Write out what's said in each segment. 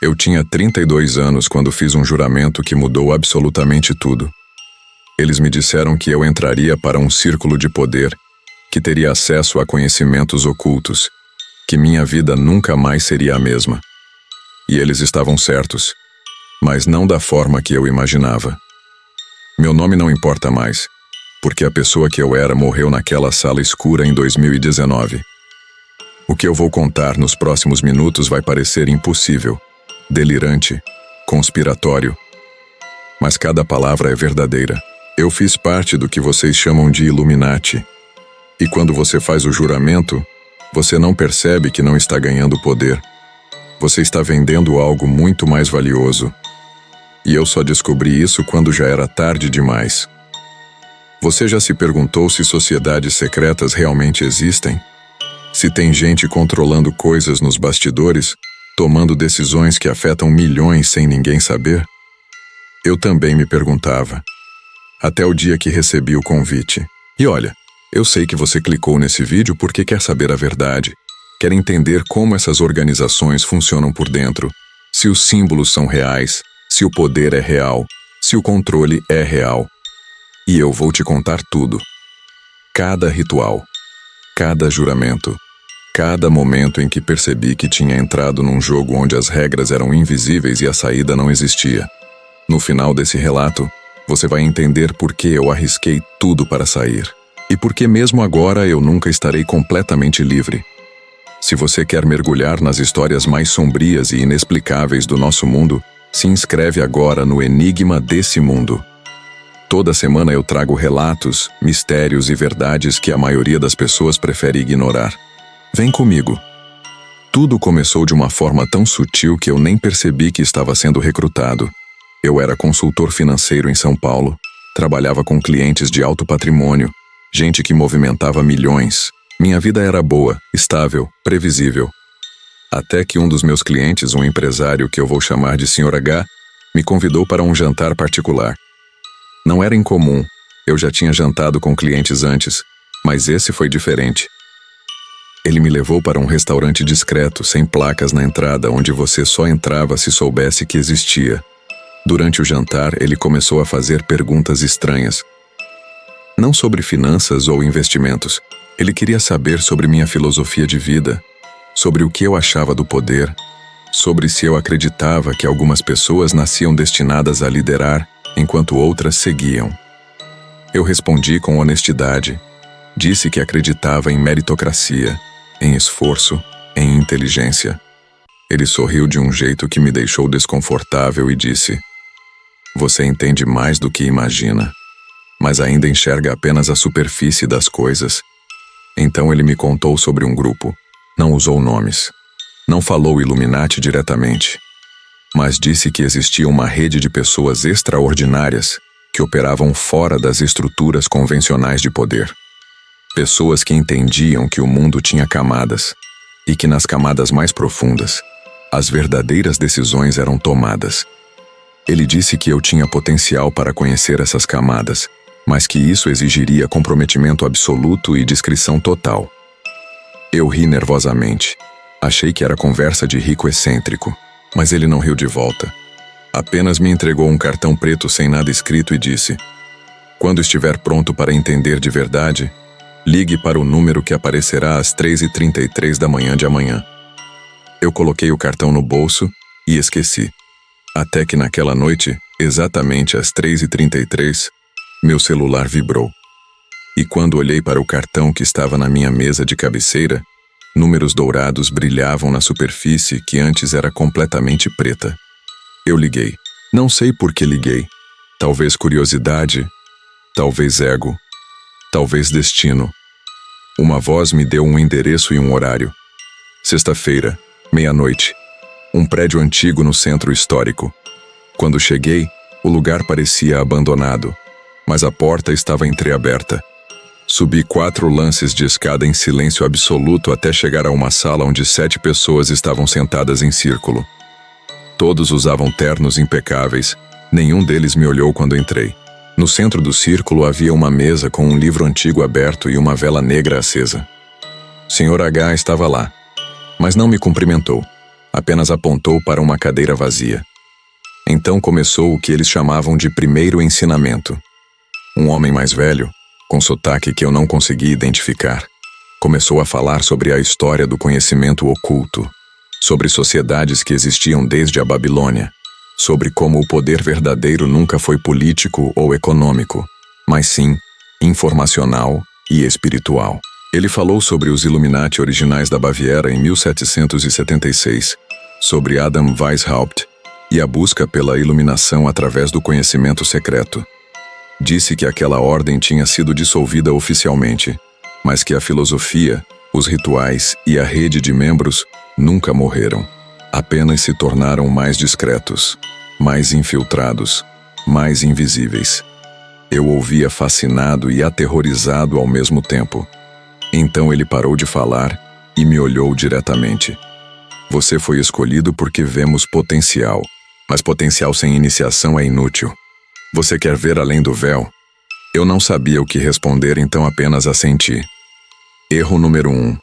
Eu tinha 32 anos quando fiz um juramento que mudou absolutamente tudo. Eles me disseram que eu entraria para um círculo de poder, que teria acesso a conhecimentos ocultos, que minha vida nunca mais seria a mesma. E eles estavam certos, mas não da forma que eu imaginava. Meu nome não importa mais, porque a pessoa que eu era morreu naquela sala escura em 2019. O que eu vou contar nos próximos minutos vai parecer impossível, delirante, conspiratório. Mas cada palavra é verdadeira. Eu fiz parte do que vocês chamam de Illuminati. E quando você faz o juramento, você não percebe que não está ganhando poder. Você está vendendo algo muito mais valioso. E eu só descobri isso quando já era tarde demais. Você já se perguntou se sociedades secretas realmente existem? Se tem gente controlando coisas nos bastidores, tomando decisões que afetam milhões sem ninguém saber? Eu também me perguntava. Até o dia que recebi o convite. E olha, eu sei que você clicou nesse vídeo porque quer saber a verdade, quer entender como essas organizações funcionam por dentro, se os símbolos são reais, se o poder é real, se o controle é real. E eu vou te contar tudo. Cada ritual, cada juramento, cada momento em que percebi que tinha entrado num jogo onde as regras eram invisíveis e a saída não existia. No final desse relato, você vai entender por que eu arrisquei tudo para sair. E por que mesmo agora eu nunca estarei completamente livre. Se você quer mergulhar nas histórias mais sombrias e inexplicáveis do nosso mundo, se inscreve agora no Enigma desse Mundo. Toda semana eu trago relatos, mistérios e verdades que a maioria das pessoas prefere ignorar. Vem comigo. Tudo começou de uma forma tão sutil que eu nem percebi que estava sendo recrutado. Eu era consultor financeiro em São Paulo, trabalhava com clientes de alto patrimônio, gente que movimentava milhões. Minha vida era boa, estável, previsível. Até que um dos meus clientes, um empresário que eu vou chamar de Sr. H, me convidou para um jantar particular. Não era incomum, eu já tinha jantado com clientes antes, mas esse foi diferente. Ele me levou para um restaurante discreto, sem placas na entrada, onde você só entrava se soubesse que existia. Durante o jantar, ele começou a fazer perguntas estranhas. Não sobre finanças ou investimentos. Ele queria saber sobre minha filosofia de vida, sobre o que eu achava do poder, sobre se eu acreditava que algumas pessoas nasciam destinadas a liderar, enquanto outras seguiam. Eu respondi com honestidade. Disse que acreditava em meritocracia, em esforço, em inteligência. Ele sorriu de um jeito que me deixou desconfortável e disse: "Você entende mais do que imagina, mas ainda enxerga apenas a superfície das coisas." Então ele me contou sobre um grupo. Não usou nomes. Não falou Illuminati diretamente. Mas disse que existia uma rede de pessoas extraordinárias que operavam fora das estruturas convencionais de poder. Pessoas que entendiam que o mundo tinha camadas e que nas camadas mais profundas, as verdadeiras decisões eram tomadas. Ele disse que eu tinha potencial para conhecer essas camadas, mas que isso exigiria comprometimento absoluto e discrição total. Eu ri nervosamente. Achei que era conversa de rico excêntrico, mas ele não riu de volta. Apenas me entregou um cartão preto sem nada escrito e disse: "Quando estiver pronto para entender de verdade, ligue para o número que aparecerá às 3h33 da manhã de amanhã." Eu coloquei o cartão no bolso e esqueci. Até que naquela noite, exatamente às 3h33, meu celular vibrou. E quando olhei para o cartão que estava na minha mesa de cabeceira, números dourados brilhavam na superfície que antes era completamente preta. Eu liguei. Não sei por que liguei. Talvez curiosidade, talvez ego, talvez destino. Uma voz me deu um endereço e um horário. Sexta-feira, meia-noite. Um prédio antigo no centro histórico. Quando cheguei, o lugar parecia abandonado, mas a porta estava entreaberta. Subi 4 lances de escada em silêncio absoluto até chegar a uma sala onde 7 pessoas estavam sentadas em círculo. Todos usavam ternos impecáveis, nenhum deles me olhou quando entrei. No centro do círculo havia uma mesa com um livro antigo aberto e uma vela negra acesa. Sr. H estava lá, mas não me cumprimentou. Apenas apontou para uma cadeira vazia. Então começou o que eles chamavam de primeiro ensinamento. Um homem mais velho, com sotaque que eu não consegui identificar, começou a falar sobre a história do conhecimento oculto, sobre sociedades que existiam desde a Babilônia, sobre como o poder verdadeiro nunca foi político ou econômico, mas sim informacional e espiritual. Ele falou sobre os Illuminati originais da Baviera em 1776, sobre Adam Weishaupt e a busca pela iluminação através do conhecimento secreto. Disse que aquela ordem tinha sido dissolvida oficialmente, mas que a filosofia, os rituais e a rede de membros nunca morreram. Apenas se tornaram mais discretos, mais infiltrados, mais invisíveis. Eu ouvia fascinado e aterrorizado ao mesmo tempo. Então ele parou de falar e me olhou diretamente. Você foi escolhido porque vemos potencial, mas potencial sem iniciação é inútil. Você quer ver além do véu? Eu não sabia o que responder, então apenas assenti. Erro número 1.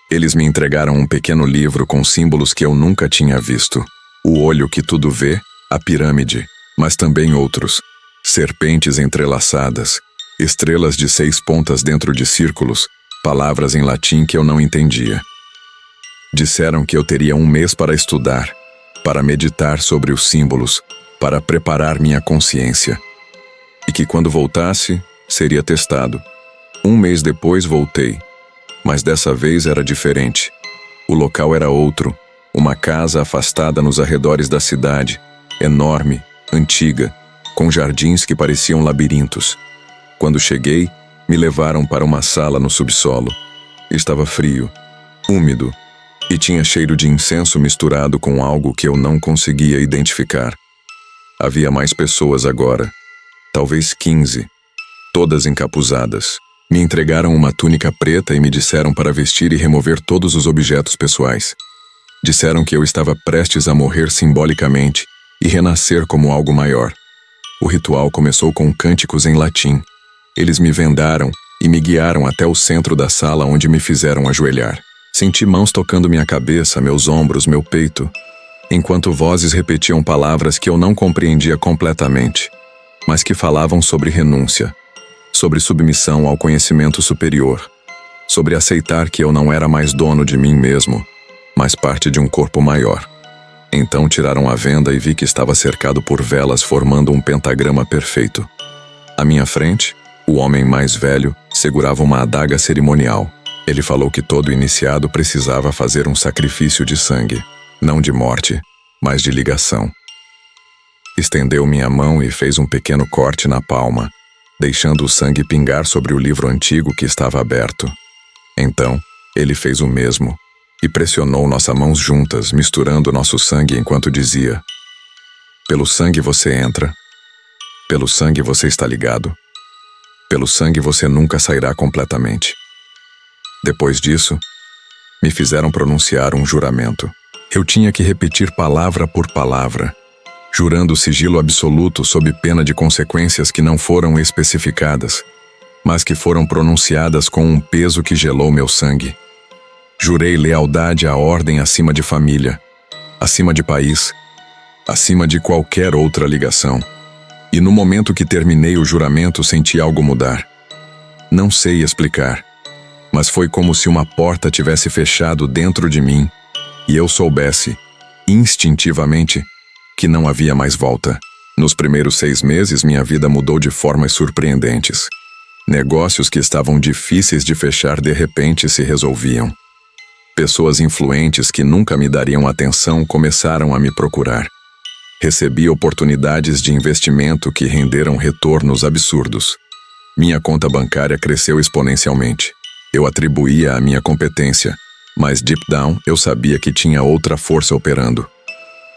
Eles me entregaram um pequeno livro com símbolos que eu nunca tinha visto. O olho que tudo vê, a pirâmide, mas também outros. Serpentes entrelaçadas, estrelas de 6 pontas dentro de círculos, palavras em latim que eu não entendia. Disseram que eu teria 1 mês para estudar, para meditar sobre os símbolos, para preparar minha consciência. E que quando voltasse, seria testado. 1 mês depois voltei, mas dessa vez era diferente. O local era outro, uma casa afastada nos arredores da cidade, enorme, antiga, com jardins que pareciam labirintos. Quando cheguei, me levaram para uma sala no subsolo. Estava frio, úmido, e tinha cheiro de incenso misturado com algo que eu não conseguia identificar. Havia mais pessoas agora, talvez 15, todas encapuzadas. Me entregaram uma túnica preta e me disseram para vestir e remover todos os objetos pessoais. Disseram que eu estava prestes a morrer simbolicamente e renascer como algo maior. O ritual começou com cânticos em latim. Eles me vendaram e me guiaram até o centro da sala, onde me fizeram ajoelhar. Senti mãos tocando minha cabeça, meus ombros, meu peito, enquanto vozes repetiam palavras que eu não compreendia completamente, mas que falavam sobre renúncia, sobre submissão ao conhecimento superior, sobre aceitar que eu não era mais dono de mim mesmo, mas parte de um corpo maior. Então tiraram a venda e vi que estava cercado por velas formando um pentagrama perfeito. À minha frente, o homem mais velho segurava uma adaga cerimonial. Ele falou que todo iniciado precisava fazer um sacrifício de sangue, não de morte, mas de ligação. Estendeu minha mão e fez um pequeno corte na palma, deixando o sangue pingar sobre o livro antigo que estava aberto. Então, ele fez o mesmo e pressionou nossas mãos juntas, misturando nosso sangue enquanto dizia: pelo sangue você entra, pelo sangue você está ligado, pelo sangue você nunca sairá completamente. Depois disso, me fizeram pronunciar um juramento. Eu tinha que repetir palavra por palavra, jurando sigilo absoluto sob pena de consequências que não foram especificadas, mas que foram pronunciadas com um peso que gelou meu sangue. Jurei lealdade à ordem acima de família, acima de país, acima de qualquer outra ligação. E no momento que terminei o juramento, senti algo mudar. Não sei explicar, mas foi como se uma porta tivesse fechado dentro de mim e eu soubesse, instintivamente, que não havia mais volta. Nos primeiros 6 meses, minha vida mudou de formas surpreendentes. Negócios que estavam difíceis de fechar de repente se resolviam. Pessoas influentes que nunca me dariam atenção começaram a me procurar. Recebi oportunidades de investimento que renderam retornos absurdos. Minha conta bancária cresceu exponencialmente. Eu atribuía a minha competência, mas deep down eu sabia que tinha outra força operando.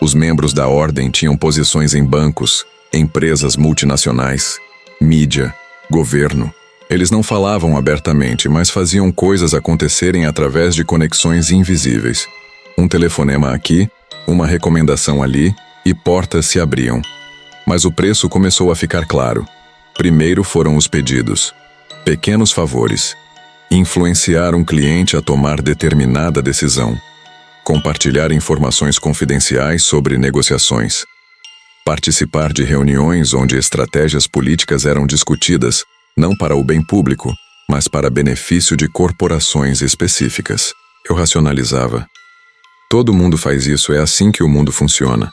Os membros da ordem tinham posições em bancos, empresas multinacionais, mídia, governo. Eles não falavam abertamente, mas faziam coisas acontecerem através de conexões invisíveis. Um telefonema aqui, uma recomendação ali, e portas se abriam. Mas o preço começou a ficar claro. Primeiro foram os pedidos. Pequenos favores. Influenciar um cliente a tomar determinada decisão. compartilhar informações confidenciais sobre negociações, participar de reuniões onde estratégias políticas eram discutidas, não para o bem público, mas para benefício de corporações específicas. Eu racionalizava. Todo mundo faz isso, é assim que o mundo funciona.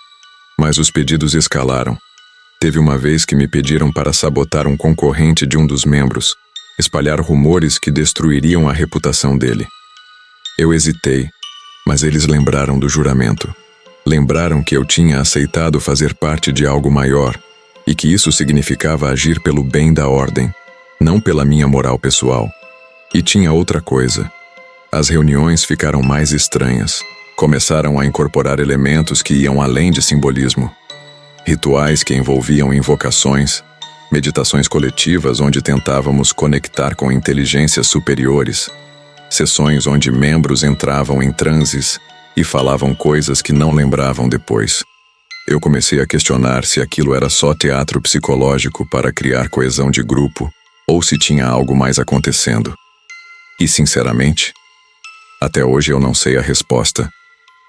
Mas os pedidos escalaram. Teve uma vez que me pediram para sabotar um concorrente de um dos membros, espalhar rumores que destruiriam a reputação dele. Eu hesitei, mas eles lembraram do juramento. Lembraram que eu tinha aceitado fazer parte de algo maior e que isso significava agir pelo bem da ordem, não pela minha moral pessoal. E tinha outra coisa. As reuniões ficaram mais estranhas. Começaram a incorporar elementos que iam além de simbolismo. Rituais que envolviam invocações, meditações coletivas onde tentávamos conectar com inteligências superiores, sessões onde membros entravam em transes e falavam coisas que não lembravam depois. Eu comecei a questionar se aquilo era só teatro psicológico para criar coesão de grupo ou se tinha algo mais acontecendo. E, sinceramente, até hoje eu não sei a resposta,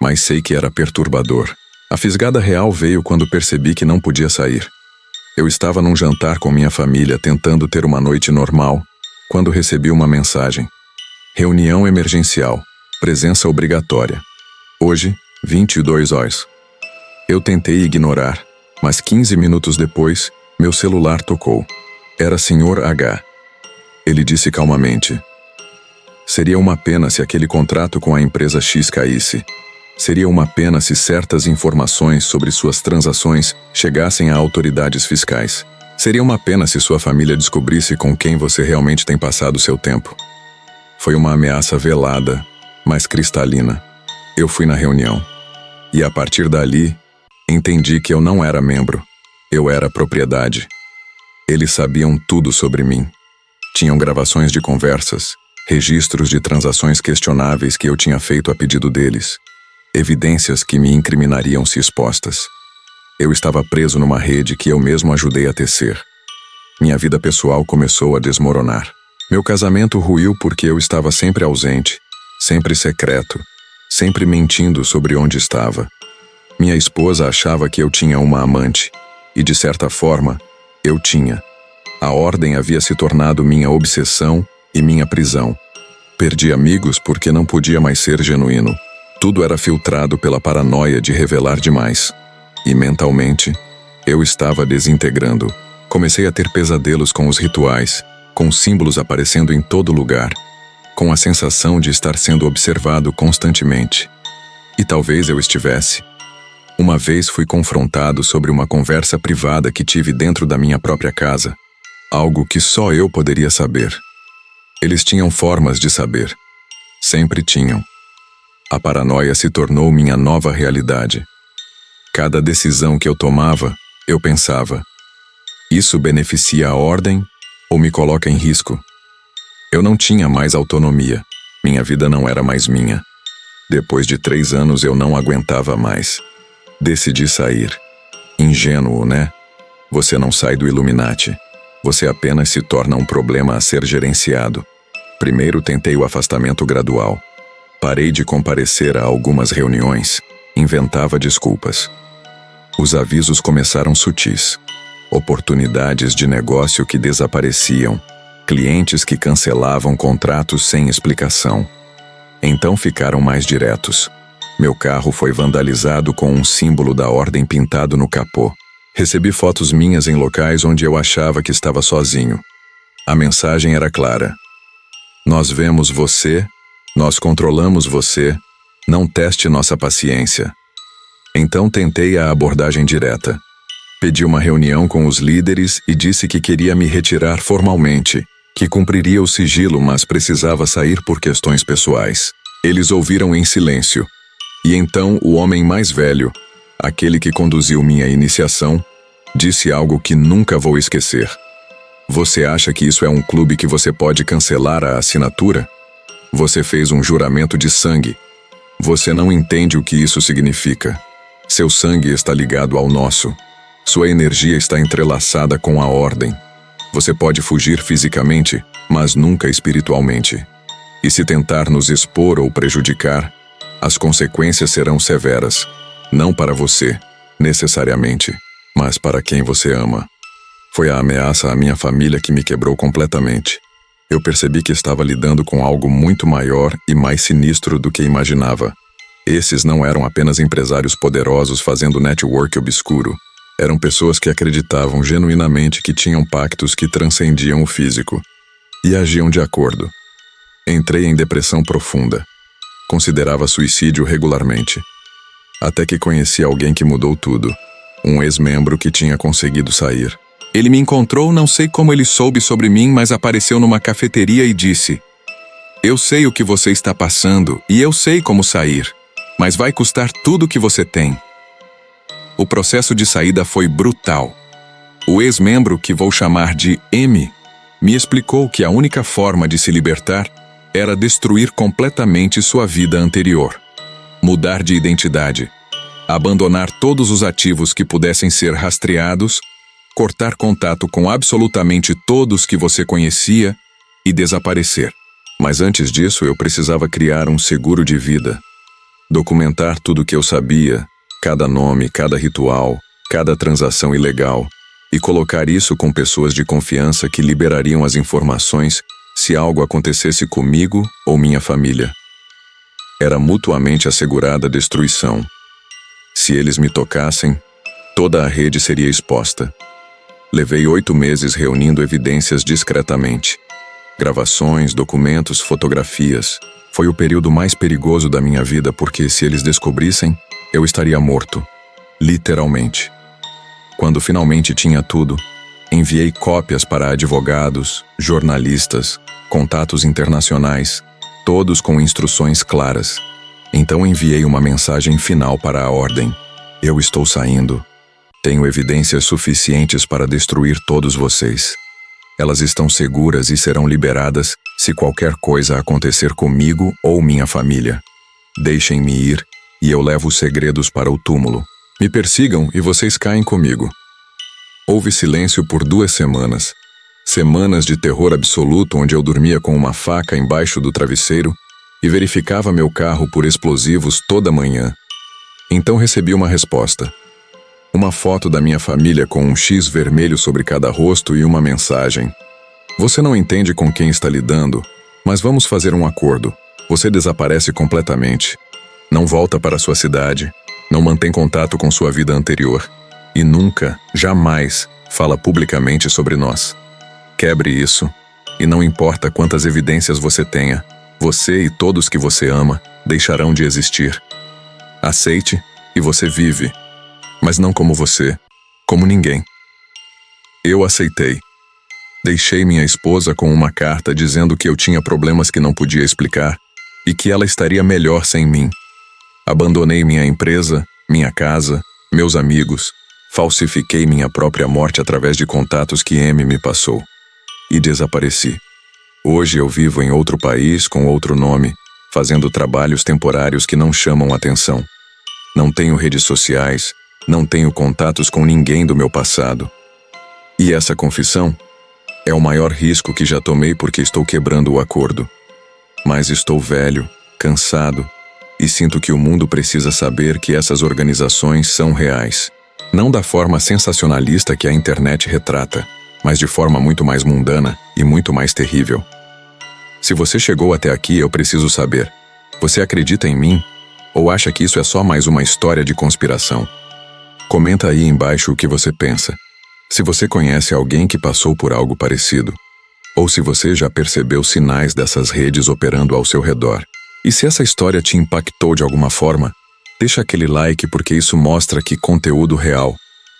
mas sei que era perturbador. A fisgada real veio quando percebi que não podia sair. Eu estava num jantar com minha família tentando ter uma noite normal, quando recebi uma mensagem. Reunião emergencial. Presença obrigatória. Hoje, 22 horas. Eu tentei ignorar, mas 15 minutos depois, meu celular tocou. Era Sr. H. Ele disse calmamente: seria uma pena se aquele contrato com a empresa X caísse. Seria uma pena se certas informações sobre suas transações chegassem a autoridades fiscais. Seria uma pena se sua família descobrisse com quem você realmente tem passado seu tempo. Foi uma ameaça velada, mas cristalina. Eu fui na reunião. E a partir dali, entendi que eu não era membro. Eu era propriedade. Eles sabiam tudo sobre mim. Tinham gravações de conversas, registros de transações questionáveis que eu tinha feito a pedido deles. Evidências que me incriminariam se expostas. Eu estava preso numa rede que eu mesmo ajudei a tecer. Minha vida pessoal começou a desmoronar. Meu casamento ruiu porque eu estava sempre ausente, sempre secreto, sempre mentindo sobre onde estava. Minha esposa achava que eu tinha uma amante, e de certa forma, eu tinha. A ordem havia se tornado minha obsessão e minha prisão. Perdi amigos porque não podia mais ser genuíno. Tudo era filtrado pela paranoia de revelar demais. E mentalmente, eu estava desintegrando. Comecei a ter pesadelos com os rituais, com símbolos aparecendo em todo lugar, com a sensação de estar sendo observado constantemente. E talvez eu estivesse. Uma vez fui confrontado sobre uma conversa privada que tive dentro da minha própria casa, algo que só eu poderia saber. Eles tinham formas de saber. Sempre tinham. A paranoia se tornou minha nova realidade. Cada decisão que eu tomava, eu pensava: isso beneficia a ordem ou me coloca em risco? Eu não tinha mais autonomia. Minha vida não era mais minha. Depois de 3 anos eu não aguentava mais. Decidi sair. Ingênuo, né? Você não sai do Illuminati. Você apenas se torna um problema a ser gerenciado. Primeiro tentei o afastamento gradual. Parei de comparecer a algumas reuniões. Inventava desculpas. Os avisos começaram sutis. Oportunidades de negócio que desapareciam. Clientes que cancelavam contratos sem explicação. Então ficaram mais diretos. Meu carro foi vandalizado com um símbolo da ordem pintado no capô. Recebi fotos minhas em locais onde eu achava que estava sozinho. A mensagem era clara: nós vemos você, nós controlamos você, não teste nossa paciência. Então tentei a abordagem direta. Pedi uma reunião com os líderes e disse que queria me retirar formalmente, que cumpriria o sigilo, mas precisava sair por questões pessoais. Eles ouviram em silêncio. E então o homem mais velho, aquele que conduziu minha iniciação, disse algo que nunca vou esquecer. Você acha que isso é um clube que você pode cancelar a assinatura? Você fez um juramento de sangue. Você não entende o que isso significa. Seu sangue está ligado ao nosso. Sua energia está entrelaçada com a ordem. Você pode fugir fisicamente, mas nunca espiritualmente. E se tentar nos expor ou prejudicar, As consequências serão severas, não para você, necessariamente, mas para quem você ama. Foi a ameaça à minha família que me quebrou completamente. Eu percebi que estava lidando com algo muito maior e mais sinistro do que imaginava. Esses não eram apenas empresários poderosos fazendo network obscuro. Eram pessoas que acreditavam genuinamente que tinham pactos que transcendiam o físico e agiam de acordo. Entrei em depressão profunda. Considerava suicídio regularmente. Até que conheci alguém que mudou tudo. Um ex-membro que tinha conseguido sair. Ele me encontrou, não sei como ele soube sobre mim, mas apareceu numa cafeteria e disse: "Eu sei o que você está passando e eu sei como sair, mas vai custar tudo o que você tem." O processo de saída foi brutal. O ex-membro, que vou chamar de M, me explicou que a única forma de se libertar era destruir completamente sua vida anterior. Mudar de identidade, abandonar todos os ativos que pudessem ser rastreados, cortar contato com absolutamente todos que você conhecia e desaparecer. Mas antes disso, eu precisava criar um seguro de vida. Documentar tudo o que eu sabia, cada nome, cada ritual, cada transação ilegal, e colocar isso com pessoas de confiança que liberariam as informações se algo acontecesse comigo ou minha família. Era mutuamente assegurada a destruição. Se eles me tocassem, toda a rede seria exposta. Levei 8 meses reunindo evidências discretamente. Gravações, documentos, fotografias. Foi o período mais perigoso da minha vida porque, se eles descobrissem, eu estaria morto. Literalmente. Quando finalmente tinha tudo, enviei cópias para advogados, jornalistas, contatos internacionais, todos com instruções claras. Então enviei uma mensagem final para a ordem. Eu estou saindo. Tenho evidências suficientes para destruir todos vocês. Elas estão seguras e serão liberadas se qualquer coisa acontecer comigo ou minha família. Deixem-me ir e eu levo os segredos para o túmulo. Me persigam e vocês caem comigo. Houve silêncio por 2 semanas. Semanas de terror absoluto onde eu dormia com uma faca embaixo do travesseiro e verificava meu carro por explosivos toda manhã. Então recebi uma resposta. Uma foto da minha família com um X vermelho sobre cada rosto e uma mensagem. Você não entende com quem está lidando, mas vamos fazer um acordo. Você desaparece completamente. Não volta para sua cidade. Não mantém contato com sua vida anterior. E nunca, jamais, fala publicamente sobre nós. Quebre isso. E não importa quantas evidências você tenha, você e todos que você ama deixarão de existir. Aceite e você vive. Mas não como você, como ninguém. Eu aceitei. Deixei minha esposa com uma carta dizendo que eu tinha problemas que não podia explicar e que ela estaria melhor sem mim. Abandonei minha empresa, minha casa, meus amigos, falsifiquei minha própria morte através de contatos que M me passou e desapareci. Hoje eu vivo em outro país com outro nome, fazendo trabalhos temporários que não chamam atenção. Não tenho redes sociais, não tenho contatos com ninguém do meu passado. E essa confissão é o maior risco que já tomei porque estou quebrando o acordo. Mas estou velho, cansado, e sinto que o mundo precisa saber que essas organizações são reais. Não da forma sensacionalista que a internet retrata, mas de forma muito mais mundana e muito mais terrível. Se você chegou até aqui, eu preciso saber: você acredita em mim? Ou acha que isso é só mais uma história de conspiração? Comenta aí embaixo o que você pensa. Se você conhece alguém que passou por algo parecido, ou se você já percebeu sinais dessas redes operando ao seu redor. E se essa história te impactou de alguma forma, deixa aquele like porque isso mostra que conteúdo real,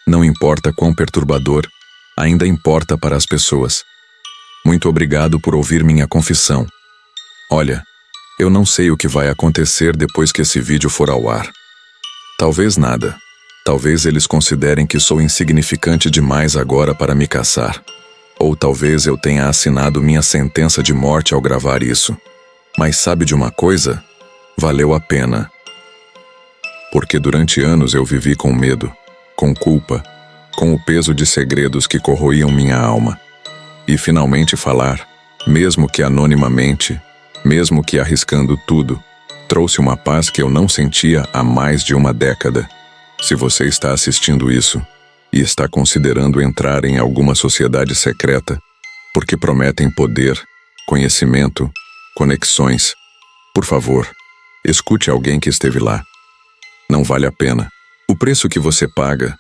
não importa quão perturbador, ainda importa para as pessoas. Muito obrigado por ouvir minha confissão. Olha, eu não sei o que vai acontecer depois que esse vídeo for ao ar. Talvez nada. Talvez eles considerem que sou insignificante demais agora para me caçar. Ou talvez eu tenha assinado minha sentença de morte ao gravar isso. Mas sabe de uma coisa? Valeu a pena. Porque durante anos eu vivi com medo, com culpa, com o peso de segredos que corroíam minha alma. E finalmente falar, mesmo que anonimamente, mesmo que arriscando tudo, trouxe uma paz que eu não sentia há mais de uma década. Se você está assistindo isso e está considerando entrar em alguma sociedade secreta, porque prometem poder, conhecimento, conexões, por favor, escute alguém que esteve lá. Não vale a pena. O preço que você paga,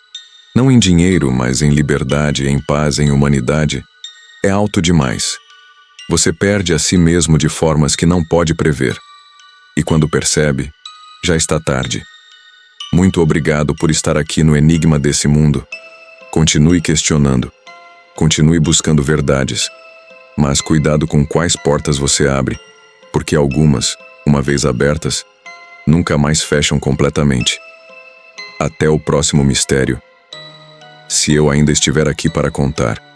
não em dinheiro, mas em liberdade, em paz, em humanidade, é alto demais. Você perde a si mesmo de formas que não pode prever. E quando percebe, já está tarde. Muito obrigado por estar aqui no enigma desse mundo. Continue questionando. Continue buscando verdades. Mas cuidado com quais portas você abre, porque algumas, uma vez abertas, nunca mais fecham completamente. Até o próximo mistério. Se eu ainda estiver aqui para contar.